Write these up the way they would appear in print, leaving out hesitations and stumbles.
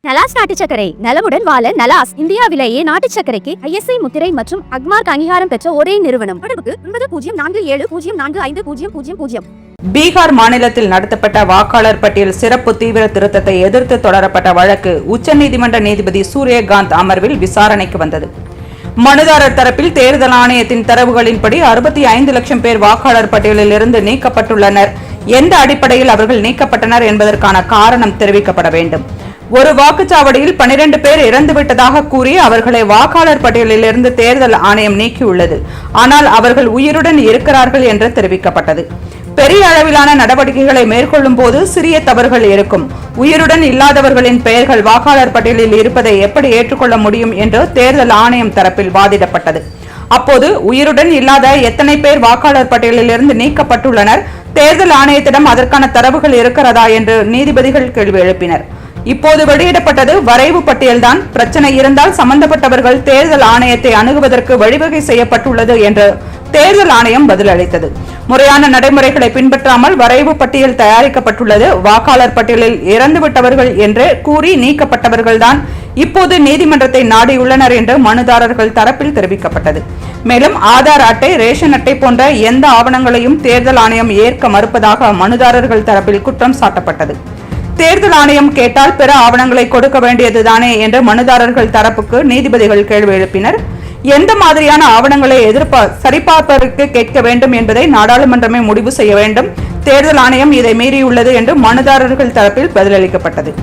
நலாஸ் நாட்டு சர்க்கரை நலமுடன் வாழ நலாஸ் இந்தியாவிலேயே நாட்டு சர்க்கரைக்கு ISI முத்திரை மற்றும் அக்மார்க் அங்கீகாரம் பெற்ற ஒரே நிறுவனம். தொடர்புக்கு 9047045000. பீகார் மாநிலத்தில் நடத்தப்பட்ட வாக்காளர் பட்டியல் சிறப்பு தீவிர திருத்தத்தை எதிர்த்து தொடரப்பட்ட வழக்கு உச்சநீதிமன்ற நீதிபதி சூரியகாந்த் அமர்வில் விசாரணைக்கு வந்தது. மனுதாரர் தரப்பில் தேர்தல் ஆணையத்தின் தரவுகளின்படி 65 லட்சம் பேர் வாக்காளர் பட்டியலில் இருந்து நீக்கப்பட்டுள்ளனர். எந்த அடிப்படையில் அவர்கள் நீக்கப்பட்டனர் என்பதற்கான காரணம் தெரிவிக்கப்பட வேண்டும். ஒரு வாக்குச்சாவடியில் 12 பேர் இறந்துவிட்டதாக கூறி அவர்களை வாக்காளர் பட்டியலில் இருந்து தேர்தல் ஆணையம் நீக்கியுள்ளது. ஆனால் அவர்கள் உயிருடன் இருக்கிறார்கள் என்று தெரிவிக்கப்பட்டது. பெரிய அளவிலான நடவடிக்கைகளை மேற்கொள்ளும் போது சிறிய தவறுகள் இருக்கும். உயிருடன் இல்லாதவர்களின் பெயர்கள் வாக்காளர் பட்டியலில் இருப்பதை எப்படி ஏற்றுக்கொள்ள முடியும் என்று தேர்தல் ஆணையம் தரப்பில் வாதிடப்பட்டது. அப்போது உயிருடன் இல்லாத எத்தனை பேர் வாக்காளர் பட்டியலில் இருந்து நீக்கப்பட்டுள்ளனர், தேர்தல் ஆணையத்திடம் அதற்கான தரவுகள் இருக்கிறதா என்று நீதிபதிகள் கேள்வி எழுப்பினர். இப்போது வெளியிடப்பட்டது வரைவு பட்டியல்தான். பிரச்சனை இருந்தால் சம்பந்தப்பட்டவர்கள் தேர்தல் ஆணையத்தை அணுகுவதற்கு வழிவகை செய்யப்பட்டுள்ளது என்று தேர்தல் ஆணையம் பதிலளித்தது. முறையான நடைமுறைகளை பின்பற்றாமல் வரைவு பட்டியல் தயாரிக்கப்பட்டுள்ளது. வாக்காளர் பட்டியலில் இறந்துவிட்டவர்கள் என்று கூறி நீக்கப்பட்டவர்கள்தான் இப்போது நீதிமன்றத்தை நாடியுள்ளனர் என்று மனுதாரர்கள் தரப்பில் தெரிவிக்கப்பட்டது. மேலும் ஆதார் அட்டை, ரேஷன் அட்டை போன்ற எந்த ஆவணங்களையும் தேர்தல் ஆணையம் ஏற்க மறுப்பதாக மனுதாரர்கள் தரப்பில் குற்றம் சாட்டப்பட்டது. தேர்தல் ஆணையம் கேட்டால் பிற ஆவணங்களை கொடுக்க வேண்டியதுதானே என்று மனுதாரர்கள் தரப்புக்கு நீதிபதிகள் கேள்வி எழுப்பினர். எந்த மாதிரியான ஆவணங்களை சரிபார்ப்பதற்கு கேட்க வேண்டும் என்பதை நாடாளுமன்றமே முடிவு செய்ய வேண்டும். தேர்தல் ஆணையம் இதை மீறியுள்ளது என்று மனுதாரர்கள் தரப்பில் பதிலளிக்கப்பட்டது.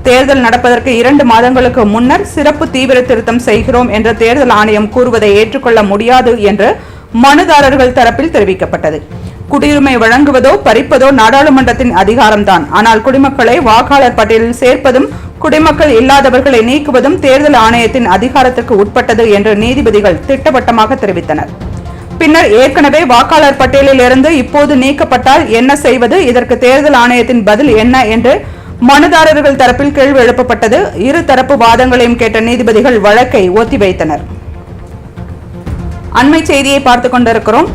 தேர்தல் நடப்பதற்கு 2 மாதங்களுக்கு முன்னர் சிறப்பு தீவிர திருத்தம் செய்கிறோம் என்று தேர்தல் ஆணையம் கூறுவதை ஏற்றுக்கொள்ள முடியாது என்று மனுதாரர்கள் தரப்பில் தெரிவிக்கப்பட்டது. குடியுரிமை வழங்குவதோ பறிப்பதோ நாடாளுமன்றத்தின் அதிகாரம்தான். ஆனால் குடிமக்களை வாக்காளர் பட்டியலில் சேர்ப்பதும் குடிமக்கள் இல்லாதவர்களை நீக்குவதும் தேர்தல் ஆணையத்தின் அதிகாரத்திற்கு உட்பட்டது என்று நீதிபதிகள் திட்டவட்டமாக தெரிவித்தனர். பின்னர் ஏற்கனவே வாக்காளர் பட்டியலில் இருந்து இப்போது நீக்கப்பட்டால் என்ன செய்வது, இதற்கு தேர்தல் ஆணையத்தின் பதில் என்ன என்று மனுதாரர்கள் தரப்பில் கேள்வி எழுப்பப்பட்டது. இரு தரப்பு வாதங்களையும் கேட்ட நீதிபதிகள் வழக்கை ஒத்திவைத்தனர். அண்மை செய்தியை பார்த்துக் கொண்டிருக்கிறோம்.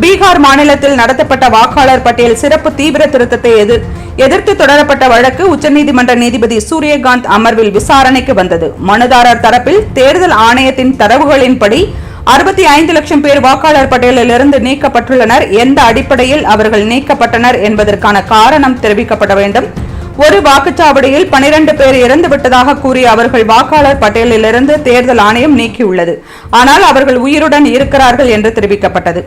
பீகார் மாநிலத்தில் நடத்தப்பட்ட வாக்காளர் பட்டியல் சிறப்பு தீவிர திருத்தத்தை எதிர்த்து தொடரப்பட்ட வழக்கு உச்சநீதிமன்ற நீதிபதி சூரியகாந்த் அமர்வில் விசாரணைக்கு வந்தது. மனுதாரர் தரப்பில் தேர்தல் ஆணையத்தின் தரவுகளின்படி 65 லட்சம் பேர் வாக்காளர் பட்டியலில் இருந்து நீக்கப்பட்டுள்ளனர். எந்த அடிப்படையில் அவர்கள் நீக்கப்பட்டனர் என்பதற்கான காரணம் தெரிவிக்கப்பட வேண்டும். ஒரு வாக்குச்சாவடியில் 12 பேர் இறந்துவிட்டதாக கூறி அவர்கள் வாக்காளர் பட்டியலில் இருந்து தேர்தல் ஆணையம் நீக்கியுள்ளது. ஆனால் அவர்கள் உயிருடன் இருக்கிறார்கள் என்று தெரிவிக்கப்பட்டது.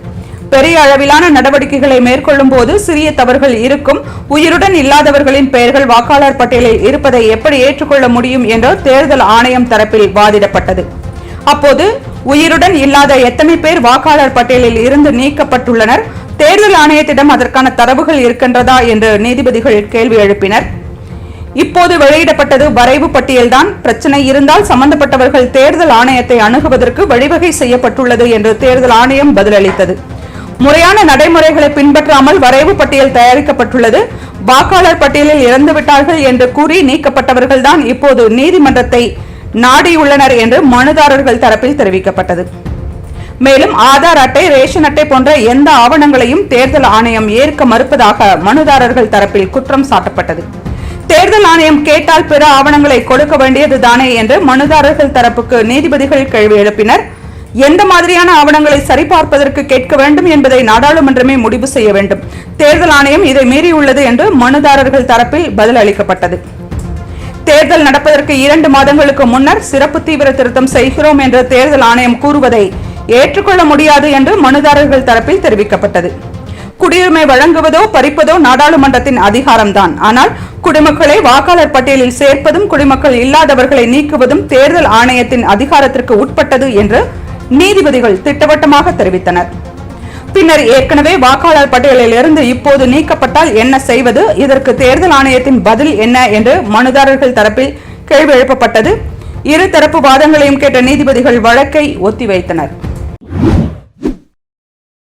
பெரிய அளவிலான நடவடிக்கைகளை மேற்கொள்ளும் போது சிறிய தவறுகள் இருக்கும். உயிருடன் இல்லாதவர்களின் பெயர்கள் வாக்காளர் பட்டியலில் இருப்பதை எப்படி ஏற்றுக்கொள்ள முடியும் என்று தேர்தல் ஆணையம் தரப்பில் வாதிடப்பட்டது. அப்போது உயிருடன் இல்லாத எத்தனை பேர் வாக்காளர் பட்டியலில் இருந்து நீக்கப்பட்டுள்ளனர், தேர்தல் ஆணையத்திடம் அதற்கான தரவுகள் இருக்கின்றதா என்று நீதிபதிகள் கேள்வி எழுப்பினர். இப்போது வெளியிடப்பட்டது வரைவு பட்டியல்தான். பிரச்சனை இருந்தால் சம்பந்தப்பட்டவர்கள் தேர்தல் ஆணையத்தை அணுகுவதற்கு வழிவகை செய்யப்பட்டுள்ளது என்று தேர்தல் ஆணையம் பதிலளித்தது. முறையான நடைமுறைகளை பின்பற்றாமல் வரைவு பட்டியல் தயாரிக்கப்பட்டுள்ளது. வாக்காளர் பட்டியலில் இறந்துவிட்டார்கள் என்று கூறி நீக்கப்பட்டவர்கள்தான் இப்போது நீதிமன்றத்தை நாடியுள்ளனர் என்று மனுதாரர்கள் தரப்பில் தெரிவிக்கப்பட்டது. மேலும் ஆதார் அட்டை, ரேஷன் அட்டை போன்ற எந்த ஆவணங்களையும் தேர்தல் ஆணையம் ஏற்க மறுப்பதாக மனுதாரர்கள் தரப்பில் குற்றம் சாட்டப்பட்டது. தேர்தல் ஆணையம் கேட்டால் பிற ஆவணங்களை கொடுக்க வேண்டியதுதானே என்று மனுதாரர்கள் தரப்புக்கு நீதிபதிகள் கேள்வி எழுப்பினர். எந்த மாதிரியான ஆவணங்களை சரிபார்ப்பதற்கு கேட்க வேண்டும் என்பதை நாடாளுமன்றமே முடிவு செய்ய வேண்டும். தேர்தல் ஆணையம் இதை மீறியுள்ளது என்று மனுதாரர்கள் தரப்பில் பதில் அளிக்கப்பட்டது. தேர்தல் நடப்பதற்கு 2 மாதங்களுக்கு முன்னர் சிறப்பு தீவிர திருத்தம் செய்கிறோம் என்று தேர்தல் ஆணையம் கூறுவதை ஏற்றுக்கொள்ள முடியாது என்று மனுதாரர்கள் தரப்பில் தெரிவிக்கப்பட்டது. குடியுரிமை வழங்குவதோ பறிப்பதோ நாடாளுமன்றத்தின் அதிகாரம்தான். ஆனால் குடிமக்களை வாக்காளர் பட்டியலில் சேர்ப்பதும் குடிமக்கள் இல்லாதவர்களை நீக்குவதும் தேர்தல் ஆணையத்தின் அதிகாரத்திற்கு உட்பட்டது என்று நீதிபதிகள் திட்டவட்டமாக தெரிவித்தனர். பின்னர் ஏற்கனவே வாக்காளர் பட்டியலில் இருந்து இப்போது நீக்கப்பட்டால் என்ன செய்வது, இதற்கு தேர்தல் ஆணையத்தின் பதில் என்ன என்று மனுதாரர்கள் தரப்பில் கேள்வி எழுப்பப்பட்டது. இரு தரப்பு வாதங்களையும் கேட்ட நீதிபதிகள் வழக்கை ஒத்திவைத்தனர்.